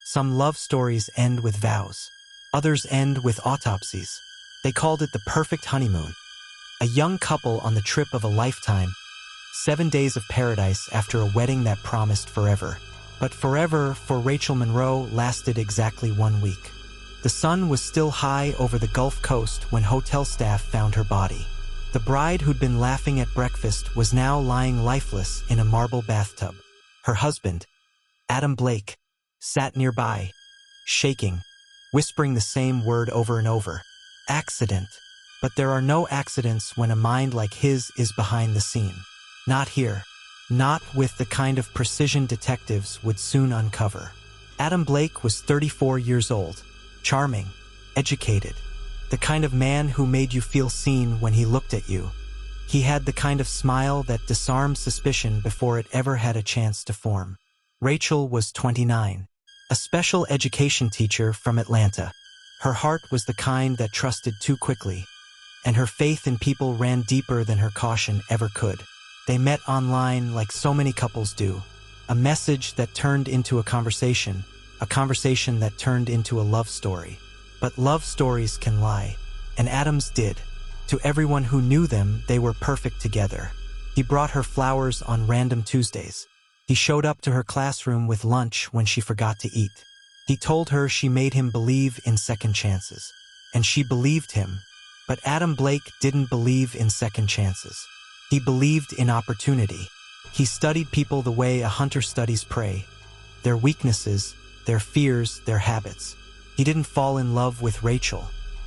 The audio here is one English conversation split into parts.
Some love stories end with vows. Others end with autopsies. They called it the perfect honeymoon. A young couple on the trip of a lifetime, 7 days of paradise after a wedding that promised forever. But forever for Rachel Monroe lasted exactly 1 week. The sun was still high over the Gulf Coast when hotel staff found her body. The bride who'd been laughing at breakfast was now lying lifeless in a marble bathtub. Her husband, Adam Blake, sat nearby, shaking, whispering the same word over and over. Accident. But there are no accidents when a mind like his is behind the scene. Not here. Not with the kind of precision detectives would soon uncover. Adam Blake was 34 years old, charming, educated, the kind of man who made you feel seen when he looked at you. He had the kind of smile that disarmed suspicion before it ever had a chance to form. Rachel was 29, a special education teacher from Atlanta. Her heart was the kind that trusted too quickly, and her faith in people ran deeper than her caution ever could. They met online like so many couples do. A message that turned into a conversation that turned into a love story. But love stories can lie, and Adam's did. To everyone who knew them, they were perfect together. He brought her flowers on random Tuesdays. He showed up to her classroom with lunch when she forgot to eat. He told her she made him believe in second chances. And she believed him. But Adam Blake didn't believe in second chances. He believed in opportunity. He studied people the way a hunter studies prey. Their weaknesses, their fears, their habits. He didn't fall in love with Rachel.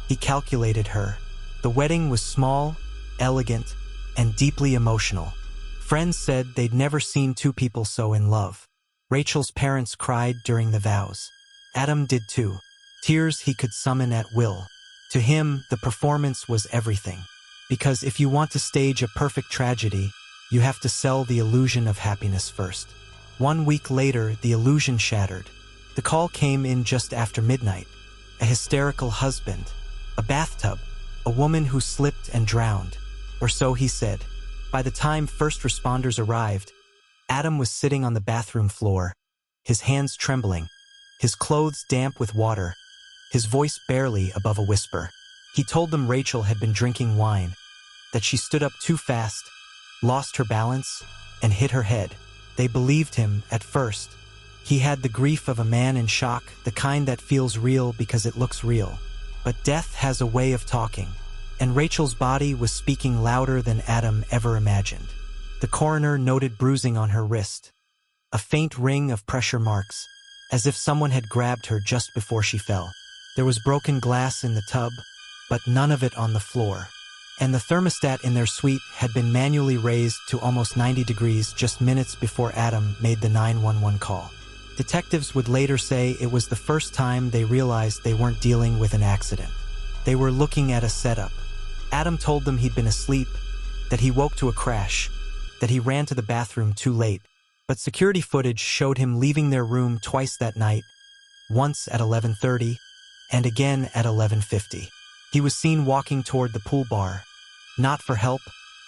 He calculated her. The wedding was small, elegant, and deeply emotional. Friends said they'd never seen two people so in love. Rachel's parents cried during the vows. Adam did too. Tears he could summon at will. To him, the performance was everything. Because if you want to stage a perfect tragedy, you have to sell the illusion of happiness first. 1 week later, the illusion shattered. The call came in just after midnight. A hysterical husband. A bathtub. A woman who slipped and drowned. Or so he said. By the time first responders arrived, Adam was sitting on the bathroom floor, his hands trembling, his clothes damp with water, his voice barely above a whisper. He told them Rachel had been drinking wine, that she stood up too fast, lost her balance, and hit her head. They believed him at first. He had the grief of a man in shock, the kind that feels real because it looks real. But death has a way of talking, and Rachel's body was speaking louder than Adam ever imagined. The coroner noted bruising on her wrist, a faint ring of pressure marks, as if someone had grabbed her just before she fell. There was broken glass in the tub, but none of it on the floor. And the thermostat in their suite had been manually raised to almost 90 degrees just minutes before Adam made the 911 call. Detectives would later say it was the first time they realized they weren't dealing with an accident. They were looking at a setup. Adam told them he'd been asleep, that he woke to a crash, that he ran to the bathroom too late. But security footage showed him leaving their room twice that night, once at 11:30 and again at 11:50. He was seen walking toward the pool bar, not for help,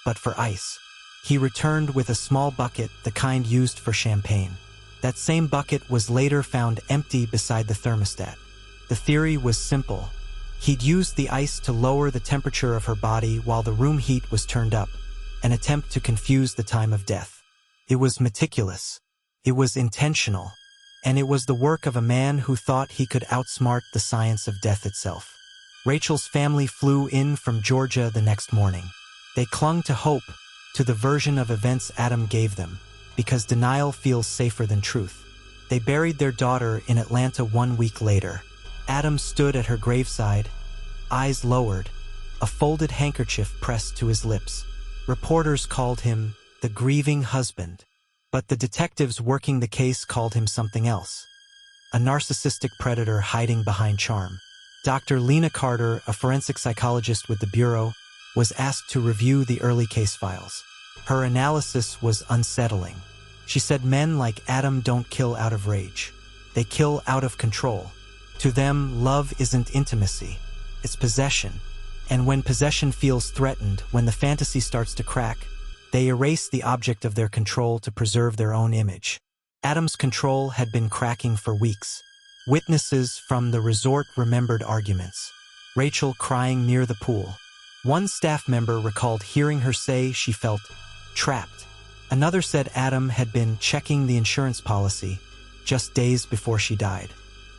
but for ice. He returned with a small bucket, the kind used for champagne. That same bucket was later found empty beside the thermostat. The theory was simple. He'd used the ice to lower the temperature of her body while the room heat was turned up, an attempt to confuse the time of death. It was meticulous. It was intentional. And it was the work of a man who thought he could outsmart the science of death itself. Rachel's family flew in from Georgia the next morning. They clung to hope, to the version of events Adam gave them, because denial feels safer than truth. They buried their daughter in Atlanta 1 week later. Adam stood at her graveside, eyes lowered, a folded handkerchief pressed to his lips. Reporters called him the grieving husband, but the detectives working the case called him something else. A narcissistic predator hiding behind charm. Dr. Lena Carter, a forensic psychologist with the Bureau, was asked to review the early case files. Her analysis was unsettling. She said men like Adam don't kill out of rage. They kill out of control. To them, love isn't intimacy. It's possession. And when possession feels threatened, when the fantasy starts to crack, they erase the object of their control to preserve their own image. Adam's control had been cracking for weeks. Witnesses from the resort remembered arguments. Rachel crying near the pool. One staff member recalled hearing her say she felt trapped. Another said Adam had been checking the insurance policy just days before she died.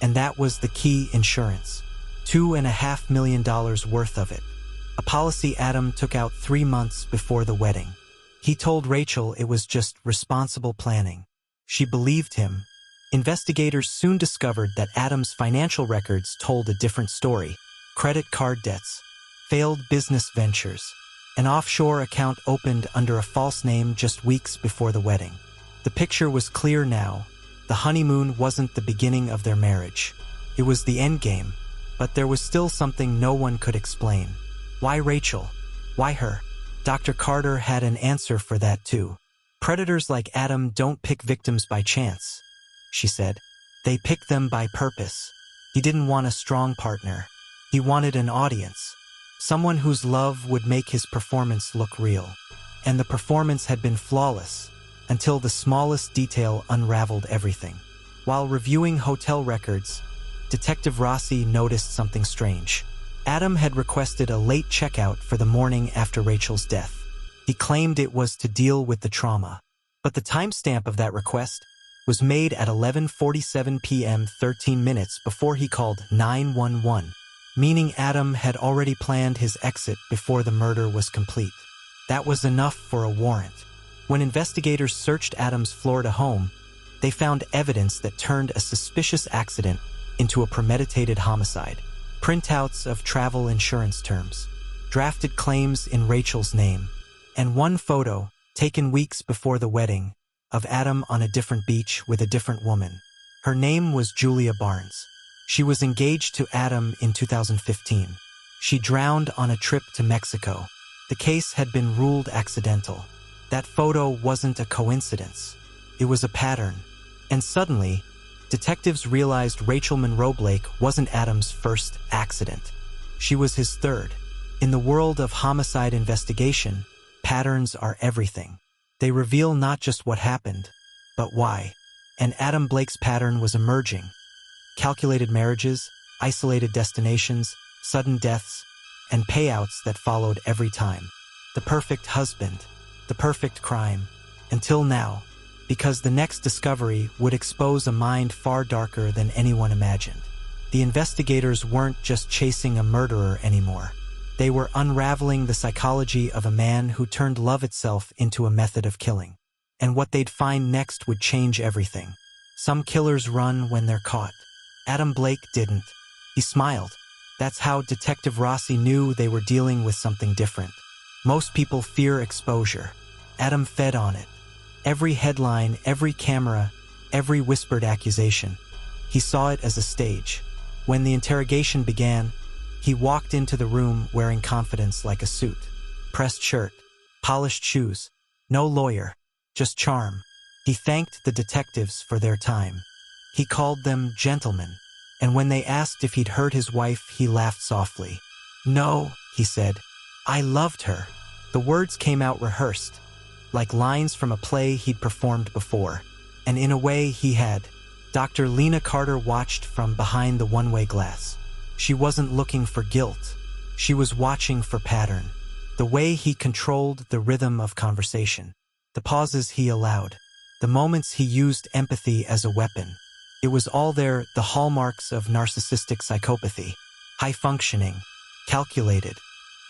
And that was the key: insurance. $2.5 million worth of it. A policy Adam took out 3 months before the wedding. He told Rachel it was just responsible planning. She believed him. Investigators soon discovered that Adam's financial records told a different story. Credit card debts, failed business ventures, an offshore account opened under a false name just weeks before the wedding. The picture was clear now. The honeymoon wasn't the beginning of their marriage. It was the endgame, but there was still something no one could explain. Why Rachel? Why her? Dr. Carter had an answer for that too. Predators like Adam don't pick victims by chance, she said. They pick them by purpose. He didn't want a strong partner. He wanted an audience. Someone whose love would make his performance look real. And the performance had been flawless, until the smallest detail unraveled everything. While reviewing hotel records, Detective Rossi noticed something strange. Adam had requested a late checkout for the morning after Rachel's death. He claimed it was to deal with the trauma. But the timestamp of that request was made at 11:47 p.m. 13 minutes before he called 911, meaning Adam had already planned his exit before the murder was complete. That was enough for a warrant. When investigators searched Adam's Florida home, they found evidence that turned a suspicious accident into a premeditated homicide. Printouts of travel insurance terms, drafted claims in Rachel's name, and one photo, taken weeks before the wedding, of Adam on a different beach with a different woman. Her name was Julia Barnes. She was engaged to Adam in 2015. She drowned on a trip to Mexico. The case had been ruled accidental. That photo wasn't a coincidence. It was a pattern. And suddenly, detectives realized Rachel Monroe Blake wasn't Adam's first accident. She was his third. In the world of homicide investigation, patterns are everything. They reveal not just what happened, but why. And Adam Blake's pattern was emerging. Calculated marriages, isolated destinations, sudden deaths, and payouts that followed every time. The perfect husband, the perfect crime, until now, because the next discovery would expose a mind far darker than anyone imagined. The investigators weren't just chasing a murderer anymore. They were unraveling the psychology of a man who turned love itself into a method of killing. And what they'd find next would change everything. Some killers run when they're caught. Adam Blake didn't. He smiled. That's how Detective Rossi knew they were dealing with something different. Most people fear exposure. Adam fed on it. Every headline, every camera, every whispered accusation. He saw it as a stage. When the interrogation began, he walked into the room wearing confidence like a suit. Pressed shirt, polished shoes, no lawyer, just charm. He thanked the detectives for their time. He called them gentlemen, and when they asked if he'd hurt his wife, he laughed softly. "No," he said, "I loved her." The words came out rehearsed, like lines from a play he'd performed before. And in a way, he had. Dr. Lena Carter watched from behind the one-way glass. She wasn't looking for guilt. She was watching for pattern. The way he controlled the rhythm of conversation. The pauses he allowed. The moments he used empathy as a weapon. It was all there, the hallmarks of narcissistic psychopathy. High-functioning, calculated,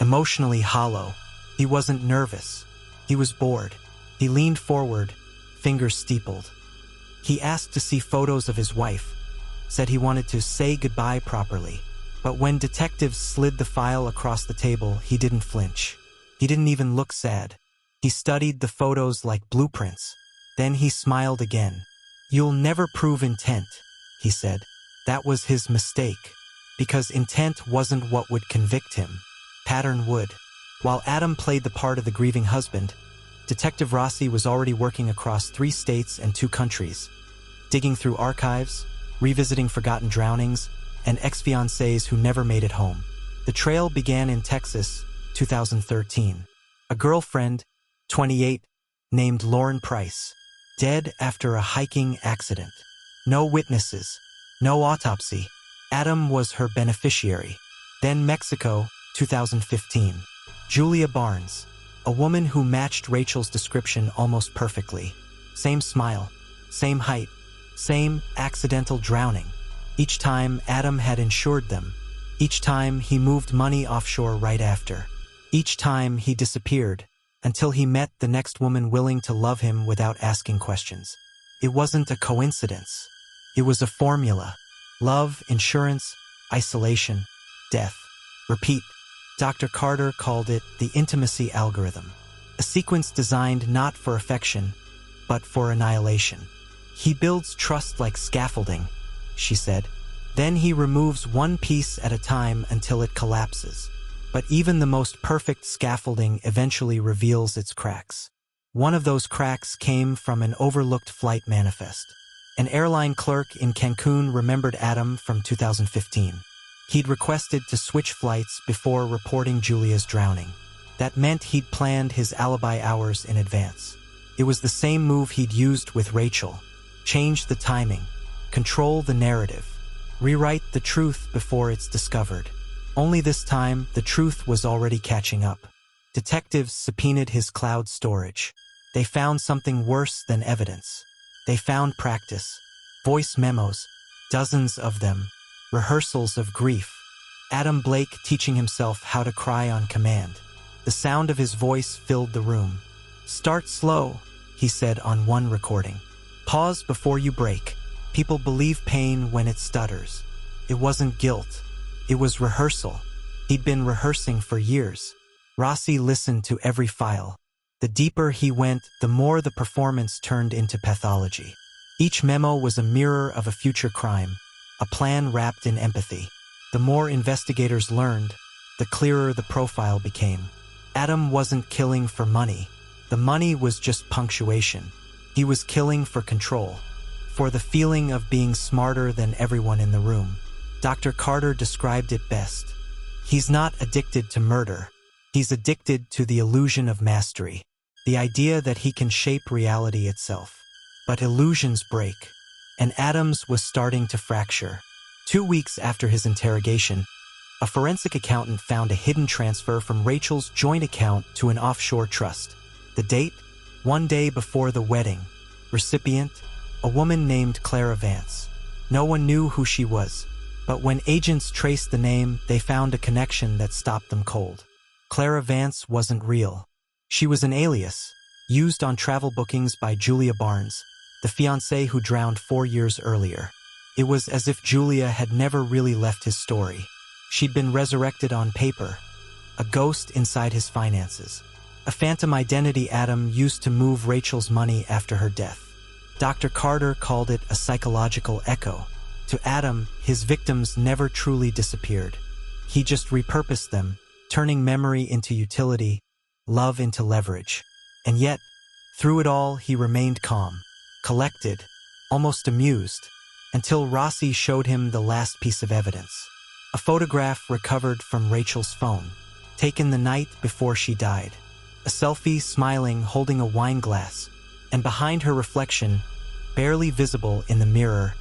emotionally hollow. He wasn't nervous. He was bored. He leaned forward, fingers steepled. He asked to see photos of his wife, said he wanted to say goodbye properly. But when detectives slid the file across the table, he didn't flinch. He didn't even look sad. He studied the photos like blueprints. Then he smiled again. "You'll never prove intent," he said. That was his mistake, because intent wasn't what would convict him. Pattern would. While Adam played the part of the grieving husband, Detective Rossi was already working across 3 states and 2 countries, digging through archives, revisiting forgotten drownings, and ex-fiancés who never made it home. The trail began in Texas, 2013. A girlfriend, 28, named Lauren Price, dead after a hiking accident. No witnesses, No autopsy. Adam was her beneficiary. Then Mexico, 2015. Julia Barnes, a woman who matched Rachel's description almost perfectly. Same smile, same height, same accidental drowning. Each time Adam had insured them. Each time he moved money offshore right after. Each time he disappeared, until he met the next woman willing to love him without asking questions. It wasn't a coincidence. It was a formula. Love, insurance, isolation, death. Repeat. Dr. Carter called it the intimacy algorithm. A sequence designed not for affection, but for annihilation. He builds trust like scaffolding, she said. Then he removes one piece at a time until it collapses. But even the most perfect scaffolding eventually reveals its cracks. One of those cracks came from an overlooked flight manifest. An airline clerk in Cancun remembered Adam from 2015. He'd requested to switch flights before reporting Julia's drowning. That meant he'd planned his alibi hours in advance. It was the same move he'd used with Rachel. Change the timing, control the narrative, rewrite the truth before it's discovered. Only this time, the truth was already catching up. Detectives subpoenaed his cloud storage. They found something worse than evidence. They found practice, voice memos, dozens of them, rehearsals of grief. Adam Blake teaching himself how to cry on command. The sound of his voice filled the room. "Start slow," he said on one recording. "Pause before you break. People believe pain when it stutters." It wasn't guilt. It was rehearsal. He'd been rehearsing for years. Rossi listened to every file. The deeper he went, the more the performance turned into pathology. Each memo was a mirror of a future crime, a plan wrapped in empathy. The more investigators learned, the clearer the profile became. Adam wasn't killing for money. The money was just punctuation. He was killing for control, for the feeling of being smarter than everyone in the room. Dr. Carter described it best. He's not addicted to murder. He's addicted to the illusion of mastery, the idea that he can shape reality itself. But illusions break, and Adams was starting to fracture. 2 weeks after his interrogation, a forensic accountant found a hidden transfer from Rachel's joint account to an offshore trust. The date? 1 day before the wedding. Recipient? A woman named Clara Vance. No one knew who she was. But when agents traced the name, they found a connection that stopped them cold. Clara Vance wasn't real. She was an alias, used on travel bookings by Julia Barnes, the fiancée who drowned 4 years earlier. It was as if Julia had never really left his story. She'd been resurrected on paper, a ghost inside his finances. A phantom identity Adam used to move Rachel's money after her death. Dr. Carter called it a psychological echo. To Adam, his victims never truly disappeared. He just repurposed them, turning memory into utility, love into leverage. And yet, through it all, he remained calm, collected, almost amused, until Rossi showed him the last piece of evidence. A photograph recovered from Rachel's phone, taken the night before she died. A selfie smiling, holding a wine glass, and behind her reflection, barely visible in the mirror,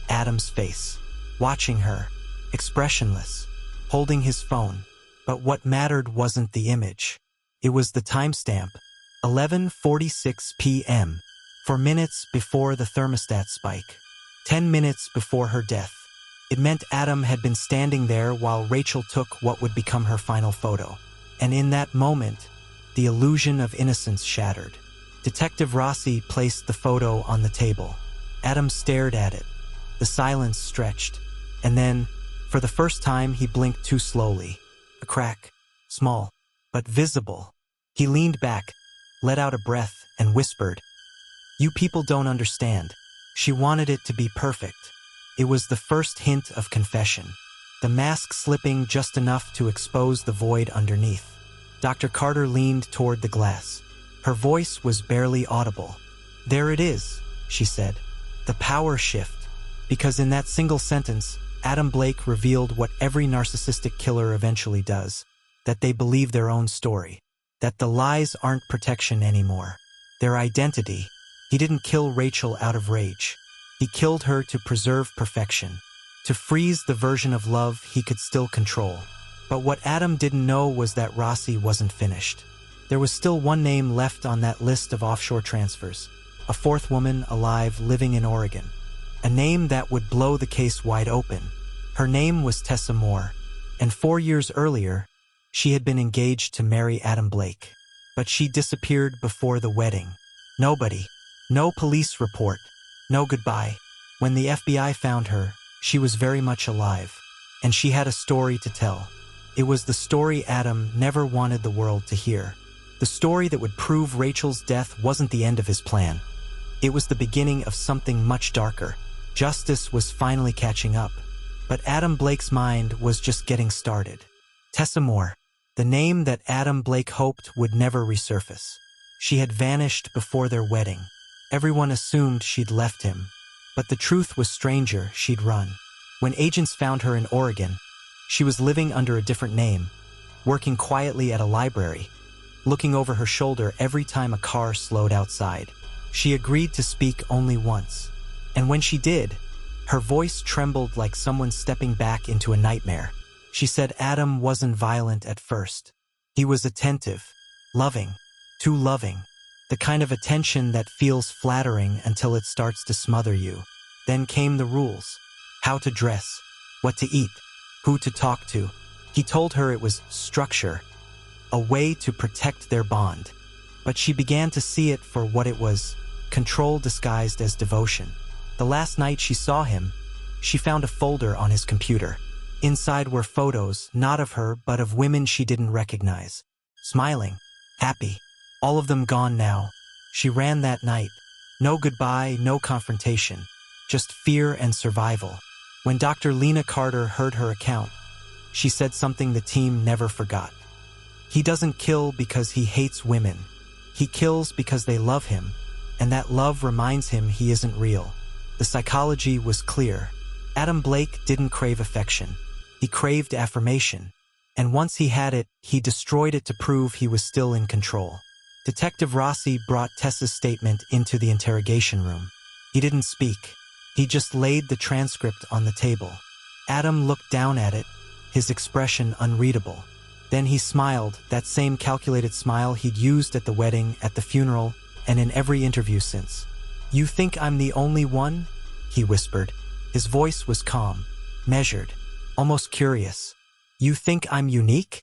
Adam's face, watching her, expressionless, holding his phone. But what mattered wasn't the image. It was the timestamp, 11:46 p.m., 4 minutes before the thermostat spike, 10 minutes before her death. It meant Adam had been standing there while Rachel took what would become her final photo. And in that moment, the illusion of innocence shattered. Detective Rossi placed the photo on the table. Adam stared at it. The silence stretched, and then, for the first time, he blinked too slowly. A crack, small, but visible. He leaned back, let out a breath, and whispered, "You people don't understand. She wanted it to be perfect." It was the first hint of confession, the mask slipping just enough to expose the void underneath. Dr. Carter leaned toward the glass. Her voice was barely audible. "There it is," she said. "The power shift." Because in that single sentence, Adam Blake revealed what every narcissistic killer eventually does, that they believe their own story, that the lies aren't protection anymore. Their identity. He didn't kill Rachel out of rage. He killed her to preserve perfection. to freeze the version of love he could still control. But what Adam didn't know was that Rossi wasn't finished. There was still one name left on that list of offshore transfers, a fourth woman alive living in Oregon. A name that would blow the case wide open. Her name was Tessa Moore, and 4 years earlier, she had been engaged to marry Adam Blake. But she disappeared before the wedding. Nobody. No police report. No goodbye. When the FBI found her, she was very much alive, and she had a story to tell. It was the story Adam never wanted the world to hear. The story that would prove Rachel's death wasn't the end of his plan. It was the beginning of something much darker. Justice was finally catching up. But Adam Blake's mind was just getting started. Tessa Moore, the name that Adam Blake hoped would never resurface. She had vanished before their wedding. Everyone assumed she'd left him. But the truth was stranger, she'd run. When agents found her in Oregon, she was living under a different name, working quietly at a library, looking over her shoulder every time a car slowed outside. She agreed to speak only once. And when she did, her voice trembled like someone stepping back into a nightmare. She said Adam wasn't violent at first. He was attentive, loving, too loving. The kind of attention that feels flattering until it starts to smother you. Then came the rules. How to dress, what to eat, who to talk to. He told her it was structure, a way to protect their bond. But she began to see it for what it was, control disguised as devotion. The last night she saw him, she found a folder on his computer. Inside were photos, not of her, but of women she didn't recognize. Smiling, happy, all of them gone now. She ran that night. No goodbye, no confrontation, just fear and survival. When Dr. Lena Carter heard her account, she said something the team never forgot. He doesn't kill because he hates women. He kills because they love him, and that love reminds him he isn't real. The psychology was clear. Adam Blake didn't crave affection. He craved affirmation. And once he had it, he destroyed it to prove he was still in control. Detective Rossi brought Tessa's statement into the interrogation room. He didn't speak. He just laid the transcript on the table. Adam looked down at it, his expression unreadable. Then he smiled, that same calculated smile he'd used at the wedding, at the funeral, and in every interview since. "You think I'm the only one?" he whispered. His voice was calm, measured, almost curious. "You think I'm unique?"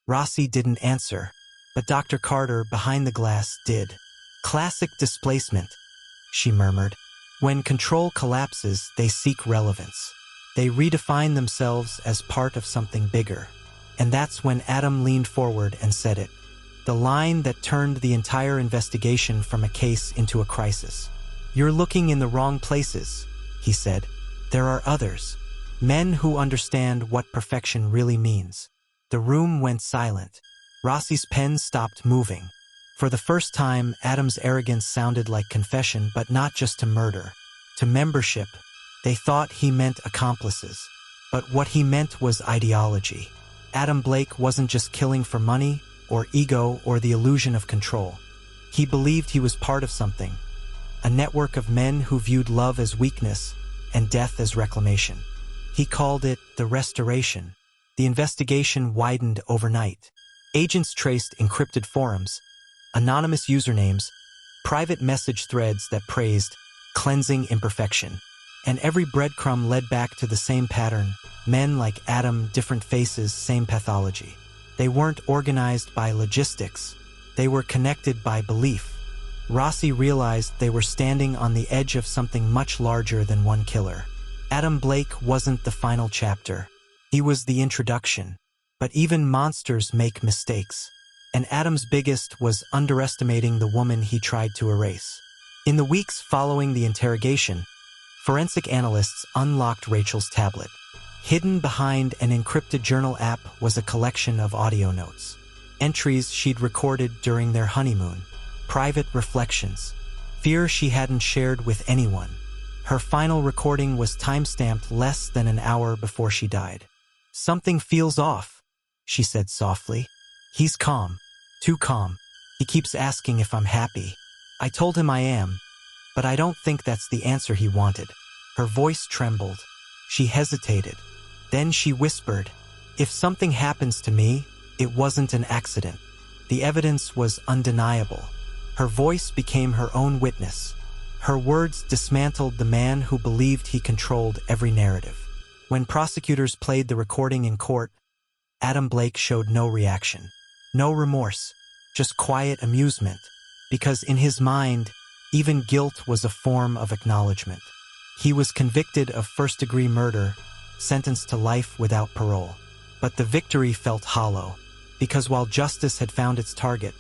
Rossi didn't answer, but Dr. Carter, behind the glass, did. "Classic displacement," she murmured. "When control collapses, they seek relevance. They redefine themselves as part of something bigger." And that's when Adam leaned forward and said it. The line that turned the entire investigation from a case into a crisis. "You're looking in the wrong places," he said. "There are others. Men who understand what perfection really means." The room went silent. Rossi's pen stopped moving. For the first time, Adam's arrogance sounded like confession, but not just to murder, to membership. They thought he meant accomplices. But what he meant was ideology. Adam Blake wasn't just killing for money, or ego, or the illusion of control. He believed he was part of something, a network of men who viewed love as weakness and death as reclamation. He called it the Restoration. The investigation widened overnight. Agents traced encrypted forums, anonymous usernames, private message threads that praised cleansing imperfection. And every breadcrumb led back to the same pattern. Men like Adam, different faces, same pathology. They weren't organized by logistics. They were connected by belief. Rossi realized they were standing on the edge of something much larger than one killer. Adam Blake wasn't the final chapter. He was the introduction. But even monsters make mistakes. And Adam's biggest was underestimating the woman he tried to erase. In the weeks following the interrogation, forensic analysts unlocked Rachel's tablet. Hidden behind an encrypted journal app was a collection of audio notes. Entries she'd recorded during their honeymoon. Private reflections. Fear she hadn't shared with anyone. Her final recording was timestamped less than an hour before she died. "Something feels off," she said softly. "He's calm. Too calm. He keeps asking if I'm happy. I told him I am, but I don't think that's the answer he wanted." Her voice trembled. She hesitated. Then she whispered, "If something happens to me, it wasn't an accident." The evidence was undeniable. Her voice became her own witness. Her words dismantled the man who believed he controlled every narrative. When prosecutors played the recording in court, Adam Blake showed no reaction. No remorse, just quiet amusement, because in his mind, even guilt was a form of acknowledgement. He was convicted of first-degree murder, sentenced to life without parole. But the victory felt hollow, because while justice had found its target,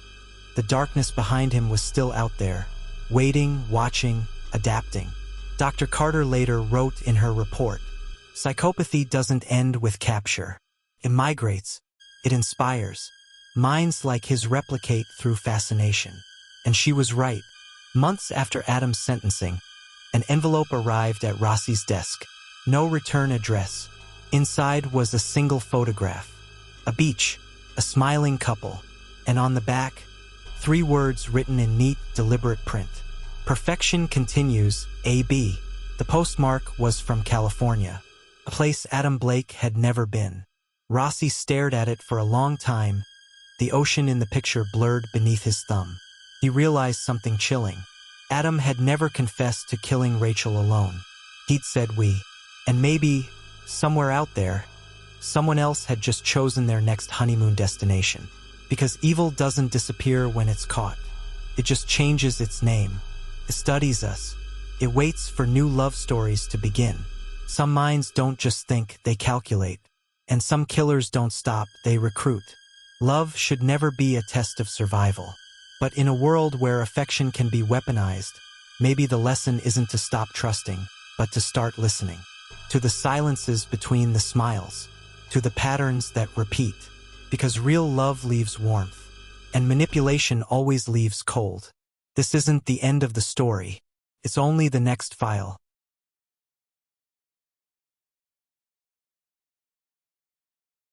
the darkness behind him was still out there, waiting, watching, adapting. Dr. Carter later wrote in her report, "Psychopathy doesn't end with capture. It migrates. It inspires. Minds like his replicate through fascination." And she was right. Months after Adam's sentencing, an envelope arrived at Rossi's desk. No return address. Inside was a single photograph. A beach, a smiling couple, and on the back, 3 words written in neat, deliberate print. "Perfection continues, AB." The postmark was from California, a place Adam Blake had never been. Rossi stared at it for a long time, the ocean in the picture blurred beneath his thumb. He realized something chilling. Adam had never confessed to killing Rachel alone. He'd said we. And maybe, somewhere out there, someone else had just chosen their next honeymoon destination. Because evil doesn't disappear when it's caught. It just changes its name. It studies us. It waits for new love stories to begin. Some minds don't just think, they calculate. And some killers don't stop, they recruit. Love should never be a test of survival. But in a world where affection can be weaponized, maybe the lesson isn't to stop trusting, but to start listening. To the silences between the smiles. To the patterns that repeat. Because real love leaves warmth. And manipulation always leaves cold. This isn't the end of the story. It's only the next file.